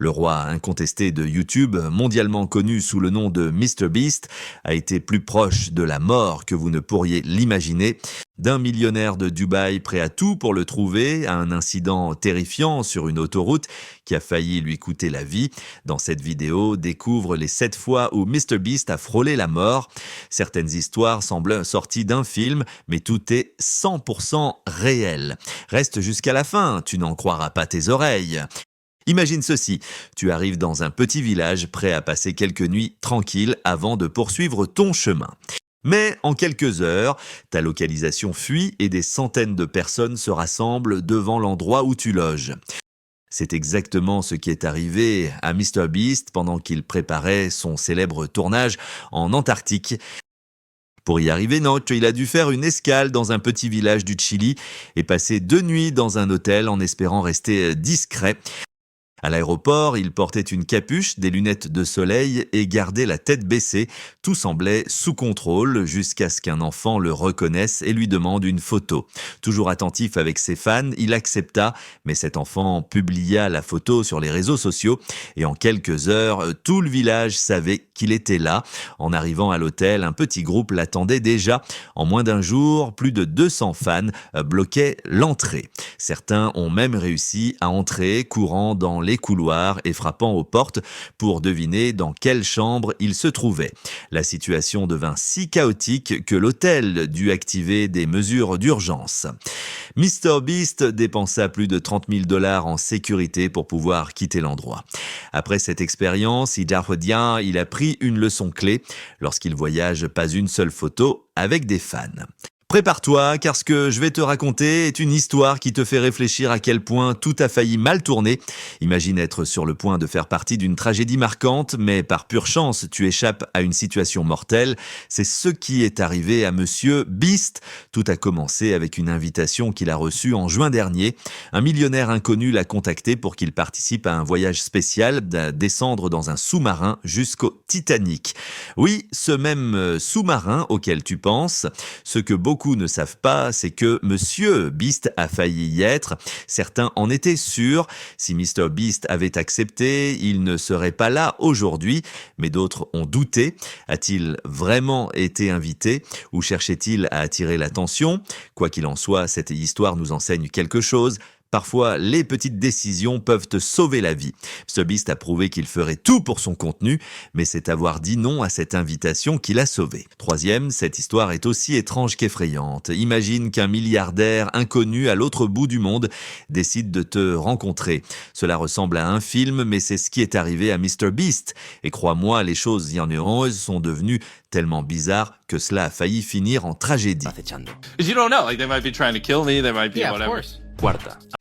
Le roi incontesté de YouTube, mondialement connu sous le nom de MrBeast, a été plus proche de la mort que vous ne pourriez l'imaginer. D'un millionnaire de Dubaï prêt à tout pour le trouver, à un incident terrifiant sur une autoroute qui a failli lui coûter la vie. Dans cette vidéo, découvre les 7 fois où MrBeast a frôlé la mort. Certaines histoires semblent sorties d'un film, mais tout est 100% réel. Reste jusqu'à la fin, tu n'en croiras pas tes oreilles. Imagine ceci, tu arrives dans un petit village prêt à passer quelques nuits tranquilles avant de poursuivre ton chemin. Mais en quelques heures, ta localisation fuit et des centaines de personnes se rassemblent devant l'endroit où tu loges. C'est exactement ce qui est arrivé à MrBeast pendant qu'il préparait son célèbre tournage en Antarctique. Pour y arriver, il a dû faire une escale dans un petit village du Chili et passer 2 nuits dans un hôtel en espérant rester discret. À l'aéroport, il portait une capuche, des lunettes de soleil et gardait la tête baissée. Tout semblait sous contrôle jusqu'à ce qu'un enfant le reconnaisse et lui demande une photo. Toujours attentif avec ses fans, il accepta, mais cet enfant publia la photo sur les réseaux sociaux et en quelques heures, tout le village savait qu'il était là. En arrivant à l'hôtel, un petit groupe l'attendait déjà. En moins d'un jour, plus de 200 fans bloquaient l'entrée. Certains ont même réussi à entrer, courant dans les couloirs et frappant aux portes pour deviner dans quelle chambre il se trouvait. La situation devint si chaotique que l'hôtel dut activer des mesures d'urgence. MrBeast dépensa plus de 30 000 $ en sécurité pour pouvoir quitter l'endroit. Après cette expérience, il a pris une leçon clé. Lorsqu'il voyage, pas une seule photo avec des fans. Prépare-toi, car ce que je vais te raconter est une histoire qui te fait réfléchir à quel point tout a failli mal tourner. Imagine être sur le point de faire partie d'une tragédie marquante, mais par pure chance, tu échappes à une situation mortelle. C'est ce qui est arrivé à Monsieur Beast. Tout a commencé avec une invitation qu'il a reçue en juin dernier. Un millionnaire inconnu l'a contacté pour qu'il participe à un voyage spécial, descendre dans un sous-marin jusqu'au Titanic. Oui, ce même sous-marin auquel tu penses, ce que beaucoup ne savent pas, c'est que Monsieur Beast a failli y être. Certains en étaient sûrs. Si MrBeast avait accepté, il ne serait pas là aujourd'hui. Mais d'autres ont douté. A-t-il vraiment été invité ou cherchait-il à attirer l'attention? Quoi qu'il en soit, cette histoire nous enseigne quelque chose. Parfois, les petites décisions peuvent te sauver la vie. MrBeast a prouvé qu'il ferait tout pour son contenu, mais c'est avoir dit non à cette invitation qui l'a sauvé. Troisième, cette histoire est aussi étrange qu'effrayante. Imagine qu'un milliardaire inconnu à l'autre bout du monde décide de te rencontrer. Cela ressemble à un film, mais c'est ce qui est arrivé à MrBeast. Et crois-moi, les choses bienheureuses sont devenues tellement bizarres que cela a failli finir en tragédie. You don't know, like they might be trying to kill me, they might be whatever.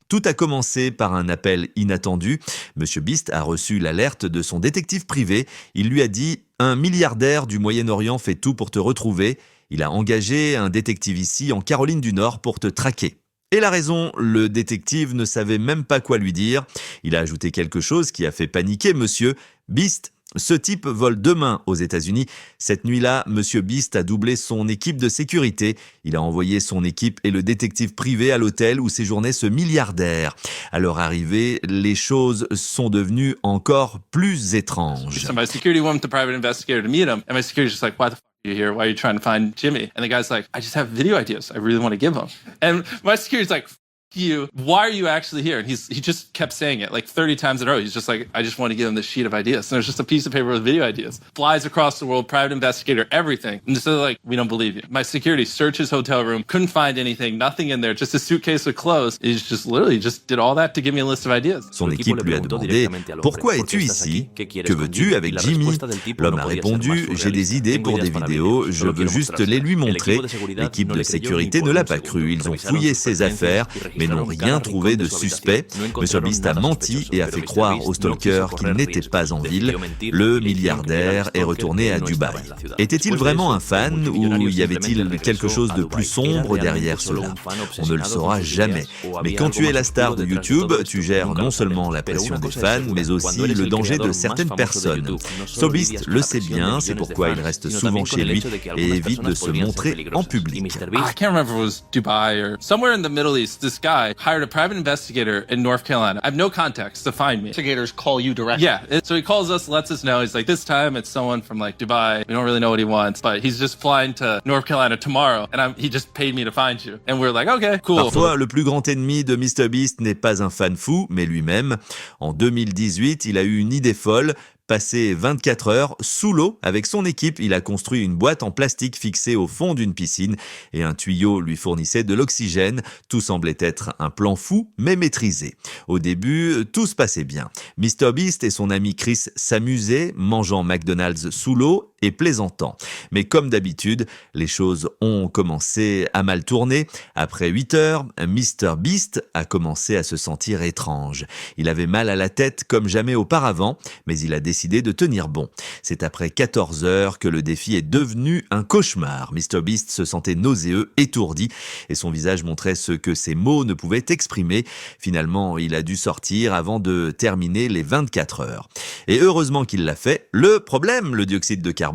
Tout a commencé par un appel inattendu. Monsieur Beast a reçu l'alerte de son détective privé. Il lui a dit « Un milliardaire du Moyen-Orient fait tout pour te retrouver. Il a engagé un détective ici en Caroline du Nord pour te traquer. » Et la raison, le détective ne savait même pas quoi lui dire. Il a ajouté quelque chose qui a fait paniquer Monsieur Beast. Ce type vole demain aux États-Unis. Cette nuit-là, Monsieur Beast a doublé son équipe de sécurité. Il a envoyé son équipe et le détective privé à l'hôtel où séjournait ce milliardaire. À leur arrivée, les choses sont devenues encore plus étranges. So my security went to the private investigator to meet him, and my security's just like, why the fuck are you here? Why are you trying to find Jimmy? And the guy's like, I just have video ideas I really want to give him. And my security's like, you, why are you actually here? And he just kept saying it like 30 times in a row. He's just like, I just want to give him this sheet of ideas. And there's just a piece of paper with video ideas. Flies across the world, private investigator, everything. And so they're like, we don't believe you. My security searched his hotel room, couldn't find anything, nothing in there, just a suitcase with clothes. He just literally just did all that to give me a list of ideas. Son équipe lui a demandé « Pourquoi es-tu ici? Que veux-tu avec Jimmy ?» L'homme a répondu « J'ai des idées pour des vidéos, je veux juste les lui montrer. » L'équipe de sécurité ne l'a pas cru. Ils ont fouillé ses affaires, mais n'ont rien trouvé de suspect. MrBeast a menti et a fait croire aux stalkers qu'il n'était pas en ville. Le milliardaire est retourné à Dubaï. Était-il vraiment un fan ou y avait-il quelque chose de plus sombre derrière cela? On ne le saura jamais. Mais quand tu es la star de YouTube, tu gères non seulement la pression des fans, mais aussi le danger de certaines personnes. MrBeast le sait bien, c'est pourquoi il reste souvent chez lui et évite de se montrer en public. I can't remember if it was Dubai or somewhere in the Middle East. This guy guy hired a private investigator in North Carolina. I have no context to find me. Investigators call you directly. Yeah. So he calls us, lets us know. He's like, this time it's someone from like Dubai. We don't really know what he wants, but he's just flying to North Carolina tomorrow. And he just paid me to find you. And we're like, okay, cool. Parfois, le plus grand ennemi de MrBeast n'est pas un fan fou, mais lui-même. En 2018, il a eu une idée folle. Passé 24 heures sous l'eau avec son équipe, il a construit une boîte en plastique fixée au fond d'une piscine et un tuyau lui fournissait de l'oxygène. Tout semblait être un plan fou mais maîtrisé. Au début, tout se passait bien. MrBeast et son ami Chris s'amusaient, mangeant McDonald's sous l'eau et plaisantant. Mais comme d'habitude, les choses ont commencé à mal tourner. Après 8 heures, MrBeast a commencé à se sentir étrange. Il avait mal à la tête comme jamais auparavant, mais il a décidé de tenir bon. C'est après 14 heures que le défi est devenu un cauchemar. MrBeast se sentait nauséeux, étourdi, et son visage montrait ce que ses mots ne pouvaient exprimer. Finalement, il a dû sortir avant de terminer les 24 heures. Et heureusement qu'il l'a fait. Le problème, le dioxyde de carbone.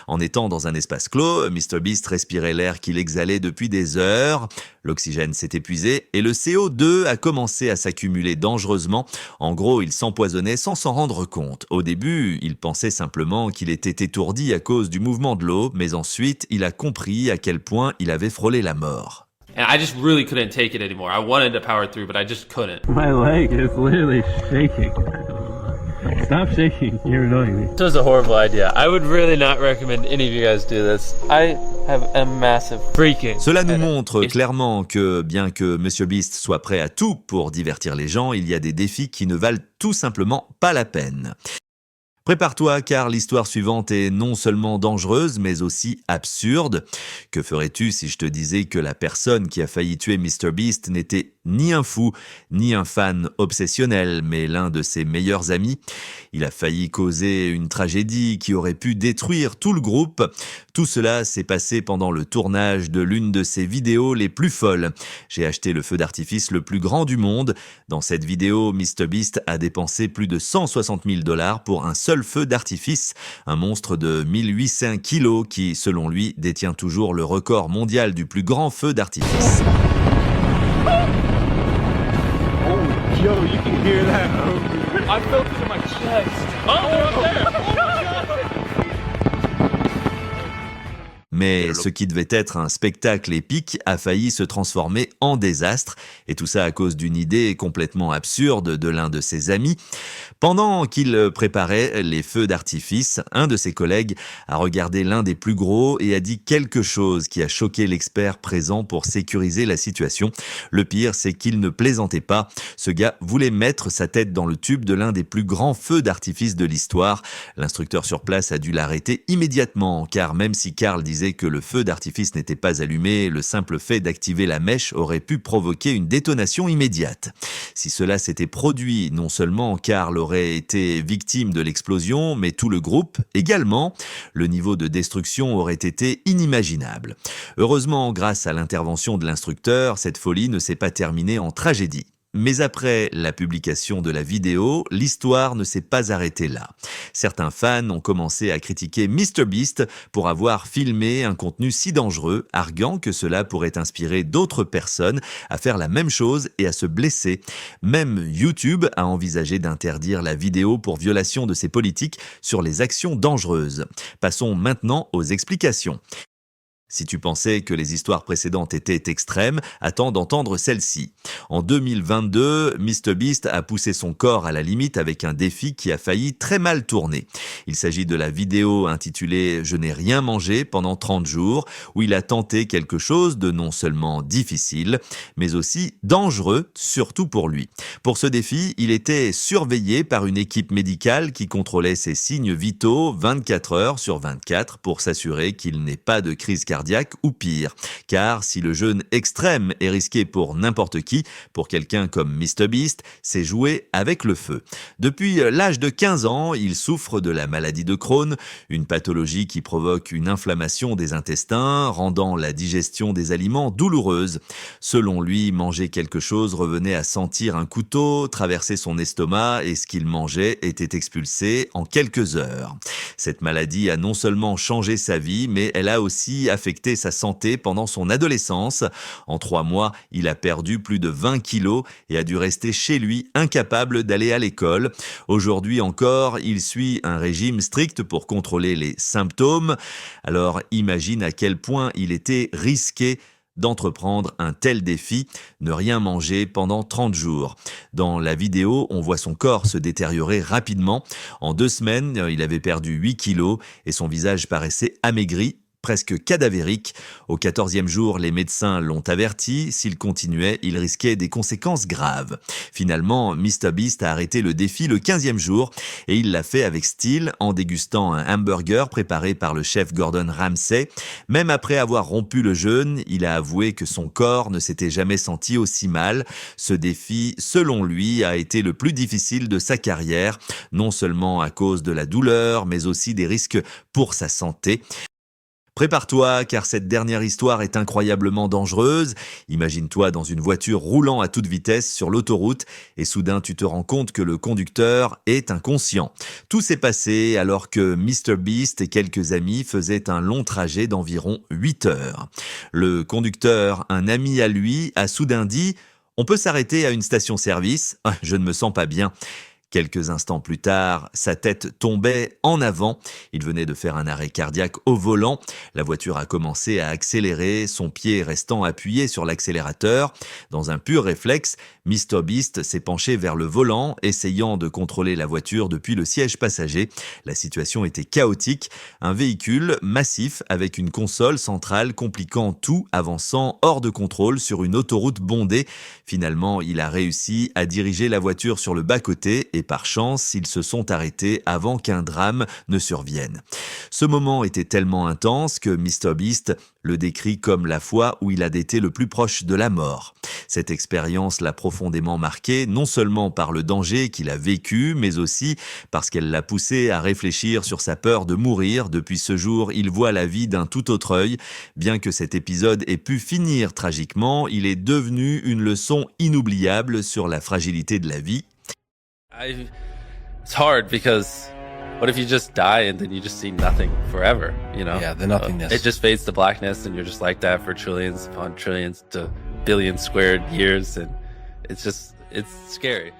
En étant dans un espace clos, MrBeast respirait l'air qu'il exhalait depuis des heures. L'oxygène s'est épuisé et le CO2 a commencé à s'accumuler dangereusement. En gros, il s'empoisonnait sans s'en rendre compte. Au début, il pensait simplement qu'il était étourdi à cause du mouvement de l'eau, mais ensuite, il a compris à quel point il avait frôlé la mort. And I just really couldn't take it anymore. I wanted to power through, but I just couldn't. My leg is literally shaking. Stop shaking. You're annoying me. This was a horrible idea. I would really not recommend any of you guys do this. I have a massive freaking Cela nous headache. montre clairement que, bien que MrBeast soit prêt à tout pour divertir les gens, il y a des défis qui ne valent tout simplement pas la peine. Prépare-toi car l'histoire suivante est non seulement dangereuse mais aussi absurde. Que ferais-tu si je te disais que la personne qui a failli tuer MrBeast n'était ni un fou, ni un fan obsessionnel, mais l'un de ses meilleurs amis? Il a failli causer une tragédie qui aurait pu détruire tout le groupe. Tout cela s'est passé pendant le tournage de l'une de ses vidéos les plus folles. J'ai acheté le feu d'artifice le plus grand du monde. Dans cette vidéo, MrBeast a dépensé plus de 160 000 $ pour un seul feu d'artifice, un monstre de 1800 kilos qui, selon lui, détient toujours le record mondial du plus grand feu d'artifice. Yo, you can hear that. I felt it in my chest. Oh, there. Mais ce qui devait être un spectacle épique a failli se transformer en désastre, et tout ça à cause d'une idée complètement absurde de l'un de ses amis. Pendant qu'il préparait les feux d'artifice, un de ses collègues a regardé l'un des plus gros et a dit quelque chose qui a choqué l'expert présent pour sécuriser la situation. Le pire, c'est qu'il ne plaisantait pas. Ce gars voulait mettre sa tête dans le tube de l'un des plus grands feux d'artifice de l'histoire. L'instructeur sur place a dû l'arrêter immédiatement, car même si Carl disait que le feu d'artifice n'était pas allumé, le simple fait d'activer la mèche aurait pu provoquer une détonation immédiate. Si cela s'était produit, non seulement Carl aurait été victime de l'explosion, mais tout le groupe également. Le niveau de destruction aurait été inimaginable. Heureusement, grâce à l'intervention de l'instructeur, cette folie ne s'est pas terminée en tragédie. Mais après la publication de la vidéo, l'histoire ne s'est pas arrêtée là. Certains fans ont commencé à critiquer MrBeast pour avoir filmé un contenu si dangereux, arguant que cela pourrait inspirer d'autres personnes à faire la même chose et à se blesser. Même YouTube a envisagé d'interdire la vidéo pour violation de ses politiques sur les actions dangereuses. Passons maintenant aux explications. Si tu pensais que les histoires précédentes étaient extrêmes, attends d'entendre celle-ci. En 2022, MrBeast a poussé son corps à la limite avec un défi qui a failli très mal tourner. Il s'agit de la vidéo intitulée « Je n'ai rien mangé pendant 30 jours » où il a tenté quelque chose de non seulement difficile, mais aussi dangereux, surtout pour lui. Pour ce défi, il était surveillé par une équipe médicale qui contrôlait ses signes vitaux 24 heures sur 24 pour s'assurer qu'il n'ait pas de crise cardiaque ou pire. Car si le jeûne extrême est risqué pour n'importe qui, pour quelqu'un comme MrBeast, c'est jouer avec le feu. Depuis l'âge de 15 ans, il souffre de la maladie de Crohn, une pathologie qui provoque une inflammation des intestins, rendant la digestion des aliments douloureuse. Selon lui, manger quelque chose revenait à sentir un couteau traverser son estomac et ce qu'il mangeait était expulsé en quelques heures. Cette maladie a non seulement changé sa vie, mais elle a aussi affecté affecté sa santé pendant son adolescence. En 3 mois, il a perdu plus de 20 kilos et a dû rester chez lui, incapable d'aller à l'école. Aujourd'hui encore, il suit un régime strict pour contrôler les symptômes. Alors imagine à quel point il était risqué d'entreprendre un tel défi, ne rien manger pendant 30 jours. Dans la vidéo, on voit son corps se détériorer rapidement. En 2 semaines, il avait perdu 8 kilos et son visage paraissait amaigri, presque cadavérique. Au 14e jour, les médecins l'ont averti, s'il continuait, il risquait des conséquences graves. Finalement, MrBeast a arrêté le défi le 15e jour et il l'a fait avec style en dégustant un hamburger préparé par le chef Gordon Ramsay. Même après avoir rompu le jeûne, il a avoué que son corps ne s'était jamais senti aussi mal. Ce défi, selon lui, a été le plus difficile de sa carrière, non seulement à cause de la douleur, mais aussi des risques pour sa santé. Prépare-toi, car cette dernière histoire est incroyablement dangereuse. Imagine-toi dans une voiture roulant à toute vitesse sur l'autoroute et soudain tu te rends compte que le conducteur est inconscient. Tout s'est passé alors que MrBeast et quelques amis faisaient un long trajet d'environ 8 heures. Le conducteur, un ami à lui, a soudain dit « On peut s'arrêter à une station-service ? Je ne me sens pas bien ». Quelques instants plus tard, sa tête tombait en avant. Il venait de faire un arrêt cardiaque au volant. La voiture a commencé à accélérer, son pied restant appuyé sur l'accélérateur. Dans un pur réflexe, MrBeast s'est penché vers le volant, essayant de contrôler la voiture depuis le siège passager. La situation était chaotique. Un véhicule massif avec une console centrale compliquant tout, avançant hors de contrôle sur une autoroute bondée. Finalement, il a réussi à diriger la voiture sur le bas-côté et par chance, ils se sont arrêtés avant qu'un drame ne survienne. Ce moment était tellement intense que MrBeast le décrit comme la fois où il a été le plus proche de la mort. Cette expérience l'a profondément marqué, non seulement par le danger qu'il a vécu, mais aussi parce qu'elle l'a poussé à réfléchir sur sa peur de mourir. Depuis ce jour, il voit la vie d'un tout autre œil. Bien que cet épisode ait pu finir tragiquement, il est devenu une leçon inoubliable sur la fragilité de la vie. It's hard because what if you just die and then you just see nothing forever, you know? Yeah, the nothingness. It just fades to blackness and you're just like that for trillions upon trillions to billion squared years, and it's scary.